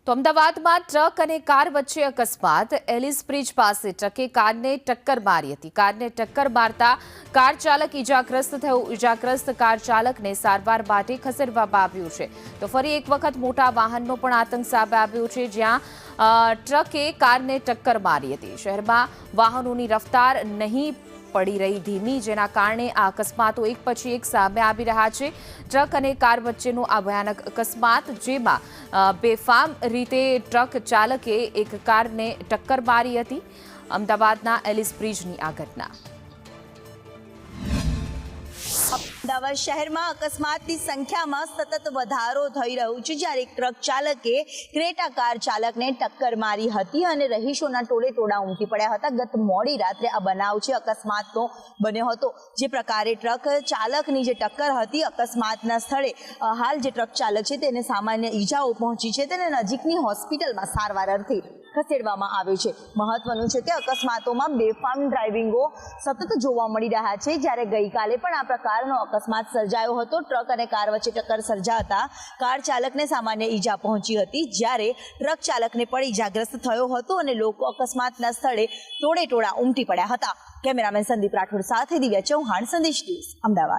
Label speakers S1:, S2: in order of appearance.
S1: તો અમદાવાદમાં ટ્રક અને કાર વચ્ચે અકસ્માત। એલિસ બ્રિજ પાસે ટ્રકે કારને ટક્કર મારી હતી। કારને ટક્કર મારતા કાર ચાલક ઈજાગ્રસ્ત થયો। ઈજાગ્રસ્ત કાર ચાલકને સારવાર માટે ખસેડવામાં આવ્યો છે। તો ફરી એક વખત મોટા વાહનનો પણ આતંક સામે આવ્યો છે, જ્યાં ટ્રકે કારને ટક્કર મારી હતી। શહેરમાં વાહનોની રફતાર નહીં પડી રહી ધીમી, જેના કારણે આ અકસ્માતો એક પછી એક સામે આવી રહ્યા છે। ટ્રક અને કાર વચ્ચેનો આ ભયાનક અકસ્માત, જેમાં બેફામ રીતે ટ્રક ચાલકે એક કારને ટક્કર મારી હતી। અમદાવાદના એલિસ બ્રિજની આ ઘટના।
S2: અમદાવાદ શહેરમાં અકસ્માતની સંખ્યામાં સતત વધારો થઈ રહ્યો છે, જ્યારે એક ટ્રક ચાલકે ક્રેટા કાર ચાલકને ટક્કર મારી હતી અને રહીશોના ટોળે ટોળા ઉમટી પડ્યા હતા। ગત મોડી રાત્રે આ બનાવ છે અકસ્માતનો બન્યો હતો। જે પ્રકારે ટ્રક ચાલકની જે ટક્કર હતી, અકસ્માતના સ્થળે હાલ જે ટ્રક ચાલક છે તેને સામાન્ય ઈજાઓ પહોંચી છે, તેને નજીકની હોસ્પિટલમાં સારવાર અર્થે ખસેડવામાં આવે છે। મહત્વનું છે કે અકસ્માતોમાં બેફામ ડ્રાઇવિંગો સતત જોવા મળી રહ્યા છે, જ્યારે ગઈકાલે પણ આ પ્રકારનો અકસ્માત સર્જાયો હતો। ટ્રક અને કાર વચ્ચે ટક્કર સર્જાતા કાર ચાલકને સામાન્ય ઈજા પહોંચી હતી, જ્યારે ટ્રક ચાલકને પણ ઈજાગ્રસ્ત થયો હતો અને લોકો અકસ્માતના સ્થળે ટોળે ટોળા ઉમટી પડ્યા હતા। કેમેરામેન સંદીપ રાઠોડ સાથે દિવ્યા ચૌહાણ, સંદેશ ન્યૂઝ, અમદાવાદ।